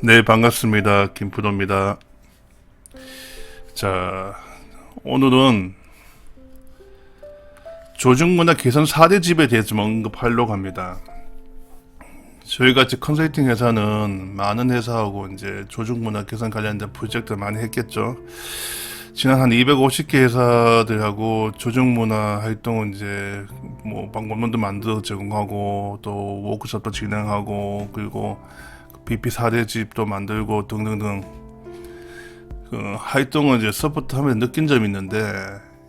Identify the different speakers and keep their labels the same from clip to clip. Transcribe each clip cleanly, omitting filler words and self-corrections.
Speaker 1: 네, 반갑습니다. 김프로입니다. 자, 오늘은 조직문화 개선 4대집에 대해서 좀 언급하려고 합니다. 저희 같이 컨설팅 회사는 많은 회사하고 이제 조직문화 개선 관련된 프로젝트를 많이 했겠죠. 지난 한 250개 회사들하고 조직문화 활동은 이제 뭐 방법론도 만들어 제공하고 또 워크숍도 진행하고 그리고 BP 4대집도 만들고 등등등 활동을 이제 서포트하면서 느낀 점이 있는데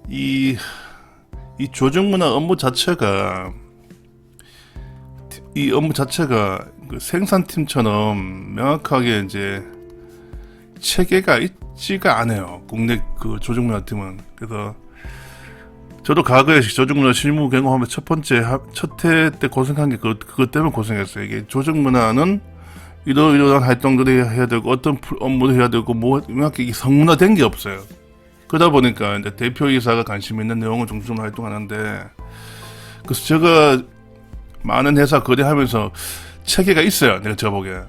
Speaker 1: 이 조직문화 업무 자체가 그 생산팀처럼 명확하게 이제 체계가 있지가 않아요. 국내 그 조직문화팀은. 그래서 저도 과거에 조직문화 실무 경험하면 첫 해 때 고생한 게 그것 때문에 고생했어요. 이게 조직문화는 이러한 활동들을 해야 되고 어떤 업무를 해야 되고 뭐 명확히 성문화된 게 없어요. 그러다 보니까 이제 대표이사가 관심 있는 내용을 중심으로 활동하는데, 그래서 제가 많은 회사 거래하면서 체계가 있어요. 제가 보기에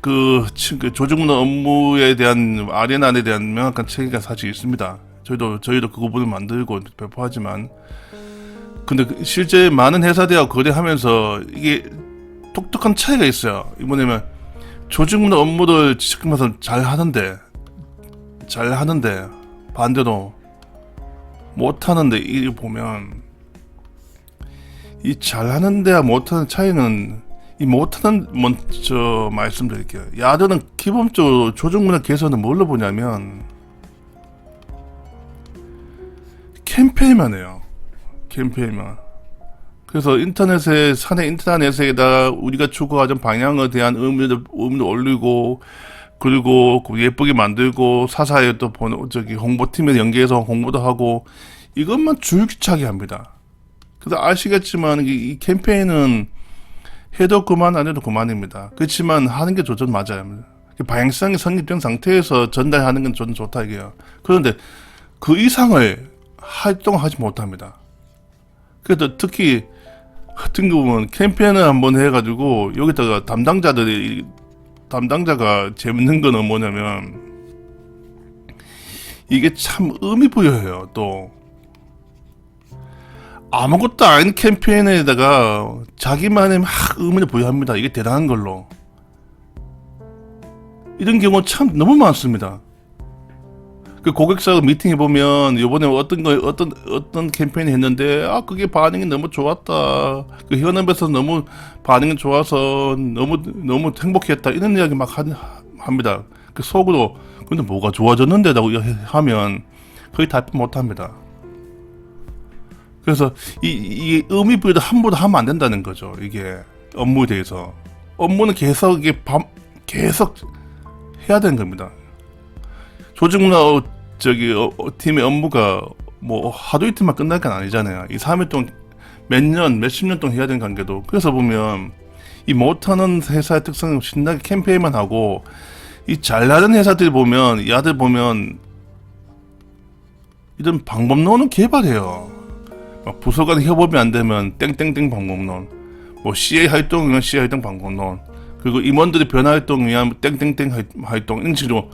Speaker 1: 그 조직문화 업무에 대한 아련안에 대한 명확한 체계가 사실 있습니다. 저희도 그 부분을 만들고 배포하지만, 근데 실제 많은 회사들하고 거래하면서 이게 독특한 차이가 있어요. 이번에는 조직문화 업무를 지식하면서 잘 하는데 반대로 못 하는데, 이 보면 이 잘하는 데와 못하는 차이는, 이 못하는 먼저 말씀드릴게요. 야들은 기본적으로 조직문화 개선은 뭘로 보냐면 캠페인만 해요. 캠페인만. 그래서 사내 인터넷에다 우리가 추구하던 방향에 대한 의미를 올리고, 그리고 예쁘게 만들고, 사사에 또 홍보팀에 연계해서 홍보도 하고, 이것만 줄기차게 합니다. 그래서 아시겠지만, 이 캠페인은 해도 그만, 안 해도 그만입니다. 그렇지만 하는 게 저는 맞아요. 방향성이 성립된 상태에서 전달하는 건 저는 좋다 이게요. 그런데 그 이상을 활동하지 못합니다. 그래서 특히 같은 거 보면 캠페인을 한번 해가지고 여기다가 담당자가 재밌는 거는 뭐냐면, 이게 참 의미 부여해요. 또 아무것도 아닌 캠페인에다가 자기만의 막 의미를 부여합니다. 이게 대단한 걸로. 이런 경우 참 너무 많습니다. 그 고객사가 미팅해 보면 요번에 어떤 캠페인을 했는데, 그게 반응이 너무 좋았다. 그 현업에서 너무 반응이 좋아서 너무 행복했다. 이런 이야기 막 합니다. 그 속으로 근데 뭐가 좋아졌는데라고 하면 거의 답변 못 합니다. 그래서 이 의미 부여도 함부로 하면 안 된다는 거죠. 이게 업무에 대해서. 업무는 계속 계속 해야 되는 겁니다. 조직문화 팀의 업무가 뭐 하루 이틀만 끝날 건 아니잖아요. 이 3일 동안 몇십 년 동안 해야 되는 관계도. 그래서 보면 이 못하는 회사의 특성은 신나게 캠페인만 하고, 이 잘나는 회사들 보면, 야들 보면 이런 방법론은 개발해요. 막 부서 간 협업이 안 되면 땡땡땡 방법론, 뭐 CA 활동을 위한 CA 활동 방법론, 그리고 임원들의 변화 활동을 위한 땡땡땡 활동, 이런 식으로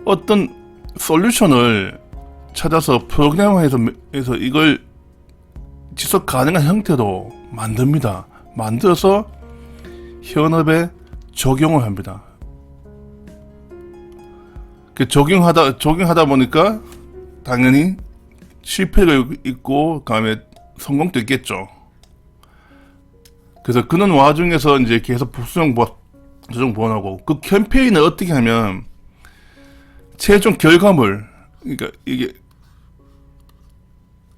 Speaker 1: 어떤 솔루션을 찾아서 프로그램화해서 이걸 지속 가능한 형태로 만듭니다. 만들어서 현업에 적용을 합니다. 적용하다 보니까 당연히 실패가 있고 그다음에 성공도 있겠죠. 그래서 그런 와중에서 이제 계속 조정 보완하고, 그 캠페인을 어떻게 하면 최종 결과물, 그러니까 이게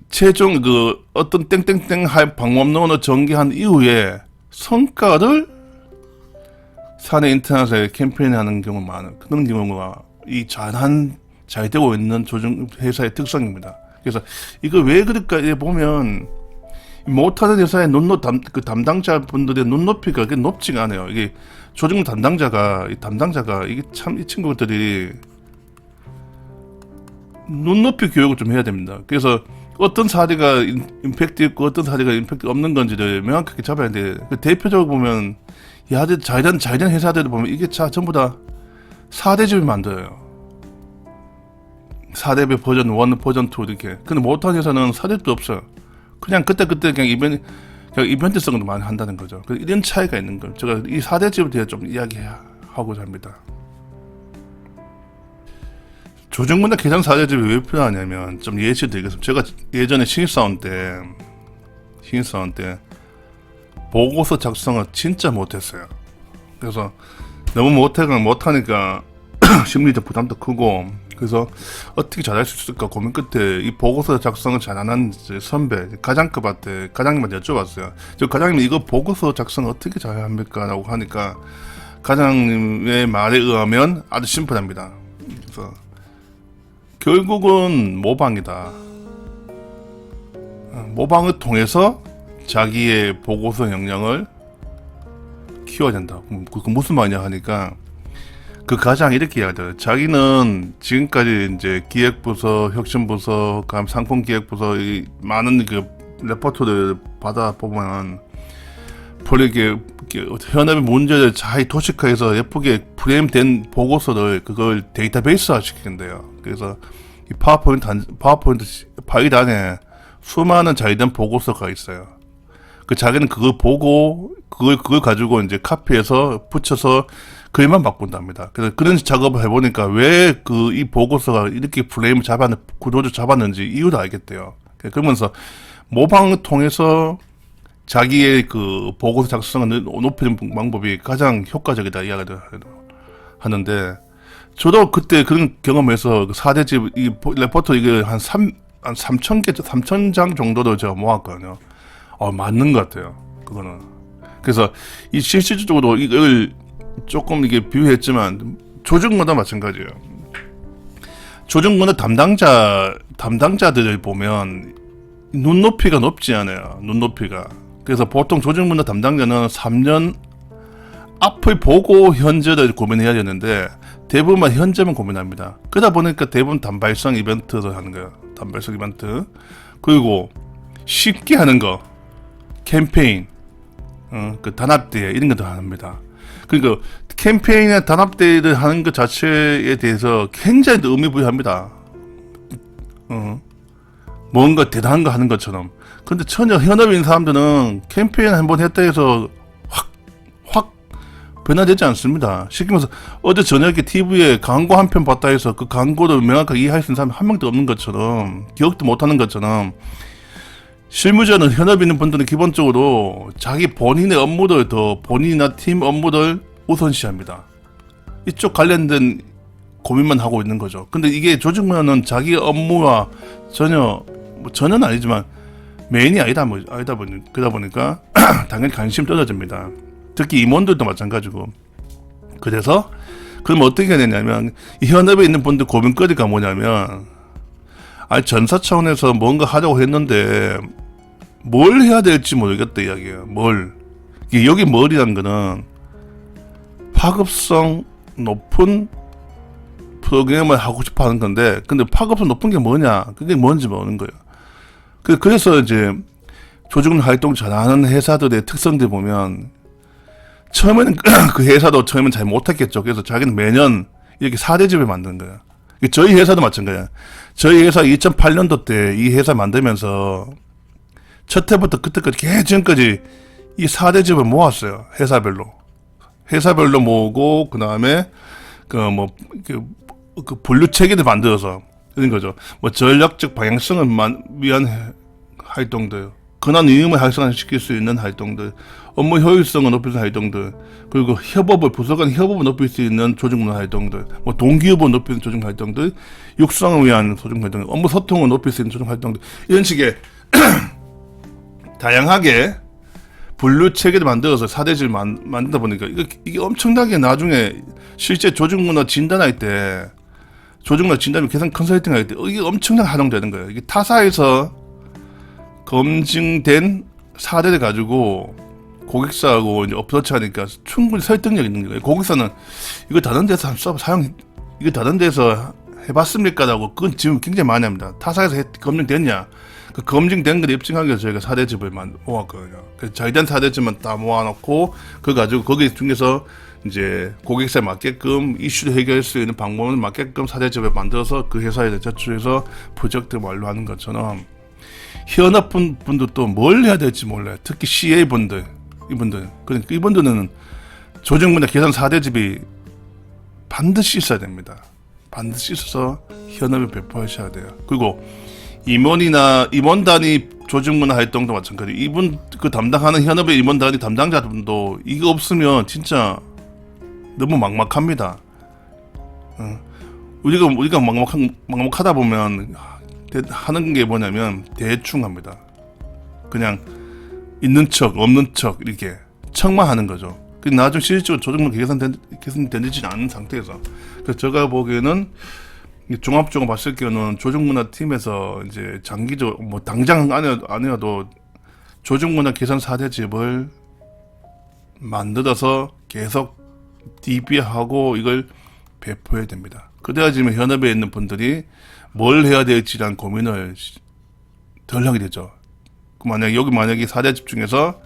Speaker 1: 최종 그 어떤 땡땡땡 할 방법론을 전개한 이후에 성과를 사내 인터넷에 캠페인하는 경우가 많은, 그런 경우가 이 잘 되고 있는 조정 회사의 특성입니다. 그래서 이거 왜 그럴까 보면, 못하는 회사의 그 담당자분들의 눈높이가 그게 높지가 않아요. 이게 조정 담당자가 이게 참, 이 친구들이 눈높이 교육을 좀 해야 됩니다. 그래서 어떤 사례가 임팩트 있고 어떤 사례가 임팩트 없는 건지를 명확하게 잡아야 돼. 대표적으로 보면 잘된 회사들 보면 이게 전부 다 4대집을 만들어요. 4대배 버전 1, 버전 2 이렇게. 근데 못하는 회사는 4대도 없어요. 그냥 그때 그냥 이벤트성으로 많이 한다는 거죠. 이런 차이가 있는 거예요. 제가 이 4대집에 대해 좀 이야기하고자 합니다. 조정문화 개장 4대집이 왜 필요하냐면 좀 예시 드리겠습니다. 제가 예전에 신입사원 때 보고서 작성을 진짜 못했어요. 그래서 너무 못하니까 심리적 부담도 크고, 그래서 어떻게 잘할 수 있을까 고민 끝에 이 보고서 작성을 잘하는 선배 과장님한테 여쭤봤어요. 저 과장님 이거 보고서 작성 어떻게 잘 합니까? 라고 하니까 과장님의 말에 의하면 아주 심플합니다. 그래서 결국은 모방이다. 모방을 통해서 자기의 보고서 역량을 키워야 된다. 그 무슨 말이냐 하니까 그 과장이 이렇게 이야기하더라고요. 자기는 지금까지 이제 기획부서, 혁신부서, 상품기획부서 이 많은 그 레포트를 받아보면 이렇게 현업의 문제를 잘 도식화해서 예쁘게 프레임된 보고서를 그걸 데이터베이스화 시킨대요. 그래서 이 파워포인트 파일 안에 수많은 잘된 보고서가 있어요. 그 자기는 그걸 보고 그걸 가지고 이제 카피해서 붙여서 글만 바꾼답니다. 그래서 그런 작업을 해보니까 왜 이 보고서가 이렇게 프레임을 구도를 잡았는지 이유를 알겠대요. 그러면서 모방을 통해서 자기의 그 보고서 작성을 높이는 방법이 가장 효과적이다 이야기를 하는데, 저도 그때 그런 경험에서 4대집 이 레포트 이게 한 3,000장 정도를 제가 모았거든요. 맞는 것 같아요. 그거는. 그래서 이 실질적으로 이걸 조금 이게 비유했지만 조직문화 마찬가지예요. 조직문화 담당자들을 보면 눈높이가 높지 않아요. 눈높이가. 그래서 보통 조직문화 담당자는 3년 앞을 보고 현재를 고민해야 되는데 대부분 현재만 고민합니다. 그러다 보니까 대부분 단발성 이벤트를 하는 거예요. 단발성 이벤트. 그리고 쉽게 하는 거. 캠페인, 그 단합대회 이런 것도 합니다. 그러니까 캠페인이나 단합대회를 하는 것 자체에 대해서 굉장히 의미부여합니다. 뭔가 대단한 거 하는 것처럼. 근데 전혀 현업에 있는 사람들은 캠페인 한번 했다 해서 확 변화되지 않습니다. 쉽게 말해서 어제 저녁에 TV에 광고 한 편 봤다 해서 그 광고를 명확하게 이해할 수 있는 사람이 한 명도 없는 것처럼, 기억도 못하는 것처럼, 실무자는 현업에 있는 분들은 기본적으로 자기 본인의 업무들 본인이나 팀 업무들 우선시합니다. 이쪽 관련된 고민만 하고 있는 거죠. 근데 이게 조직문화는 자기 업무와 전혀는 아니지만 메인이 그러다 보니까 당연히 관심 떨어집니다. 특히 임원들도 마찬가지고. 그래서 그럼 어떻게 해야 되냐면 이 현업에 있는 분들 고민거리가 뭐냐면, 전사 차원에서 뭔가 하려고 했는데 뭘 해야 될지 모르겠다 이야기예요. 여기 뭘이란 거는 파급성 높은 프로그램을 하고 싶어 하는 건데, 근데 파급성 높은 게 뭐냐, 그게 뭔지 모르는 거예요. 그래서 이제 조직문 활동 잘하는 회사들의 특성들 보면 처음에는 그 회사도 처음엔 잘 못했겠죠. 그래서 자기는 매년 이렇게 4대집을 만드는 거예요. 저희 회사도 마찬가지예요. 저희 회사 2008년도 때 이 회사 만들면서 첫 해부터 그때까지 지금까지 이 4대집을 모았어요. 회사별로 모으고, 그 다음에 그 분류 체계를 만들어서 이런 거죠. 전략적 방향성을 위한 활동들, 근한 위험을 활성화시킬 수 있는 활동들, 업무 효율성을 높일 수 있는 활동들, 그리고 부서 간 협업을 높일 수 있는 조직문화 활동들, 동기협업을 높일 수 있는 조직 활동들, 육성을 위한 조직 활동들, 업무 소통을 높일 수 있는 조직 활동들, 이런 식의 다양하게 분류 체계를 만들어서 4대지를 만든다 보니까 이게 엄청나게 나중에 실제 조직문화 진단할 때, 조직문화 진단 개선 컨설팅 할 때 이게 엄청나게 활용되는 거예요. 이게 타사에서 검증된 사례를 가지고 고객사하고 이제 어프로치 하니까 충분히 설득력 있는 거예요. 고객사는 이거 다른 데서 이거 다른 데서 해봤습니까? 라고 그건 지금 굉장히 많이 합니다. 타사에서 검증됐냐? 그 검증된 걸 입증하기 위해서 저희가 사대집을 모았거든요. 그래서 잘된 사대집만 다 모아놓고 그거 가지고 거기 중에서 이제 고객사에 맞게끔 이슈를 해결할 수 있는 방법을 맞게끔 사대집을 만들어서 그 회사에 제출해서 프로젝트 완료하는 것처럼 현업 분들도 뭘 해야 될지 몰라요. 특히 CA 분들, 이분들. 그러니까 이분들은 조정문화 계산 4대집이 반드시 있어야 됩니다. 반드시 있어서 현업에 배포하셔야 돼요. 그리고 임원 단위 조직문화 활동도 마찬가지. 이분 그 담당하는 현업의 임원 단위 담당자분도 이거 없으면 진짜 너무 막막합니다. 우리가 막막하다 보면 하는 게 뭐냐면 대충 합니다. 그냥 있는 척 없는 척 이렇게 척만 하는 거죠. 나중에 실질적으로 조정문화 개선되지 않은 상태에서. 그래서 제가 보기에는 종합적으로 봤을 경우는 조정문화 팀에서 이제 장기적으로 뭐 당장 아니어도 조정문화 개선 4대집을 만들어서 계속 DB하고 이걸 배포해야 됩니다. 그래야지만 현업에 있는 분들이 뭘 해야 될지 대한 고민을 덜 하게 되죠. 만약에 4대집 중에서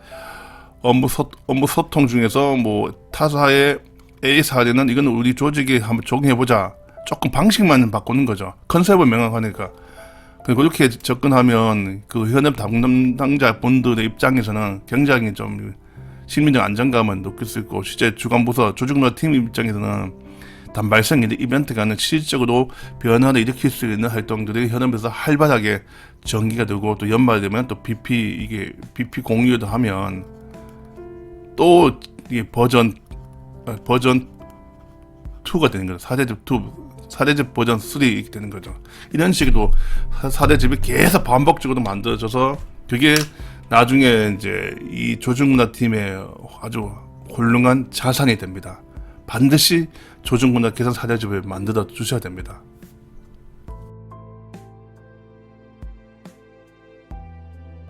Speaker 1: 업무 소통 중에서 뭐 타사의 A 사례는 이건 우리 조직에 한번 적용해보자. 조금 방식만 바꾸는 거죠. 컨셉은 명확하니까. 그렇게 접근하면 그 현업 담당자 분들의 입장에서는 굉장히 좀 심리적 안정감을 느낄 수 있고, 실제 주간부서 조직문화 팀 입장에서는 단발성 이벤트가 아니라 실질적으로 변화를 일으킬 수 있는 활동들이 현업에서 활발하게 전기가 되고, 또 연말 되면 또 BP 공유도 하면 또 이게 버전 2가 되는 거죠. 4대집 버전 3 이렇게 되는 거죠. 이런 식으로 4대집이 계속 반복적으로 만들어져서 그게 나중에 이제 이 조직문화 팀의 아주 훌륭한 자산이 됩니다. 반드시 조직문화 개선 4대집을 만들어 주셔야 됩니다.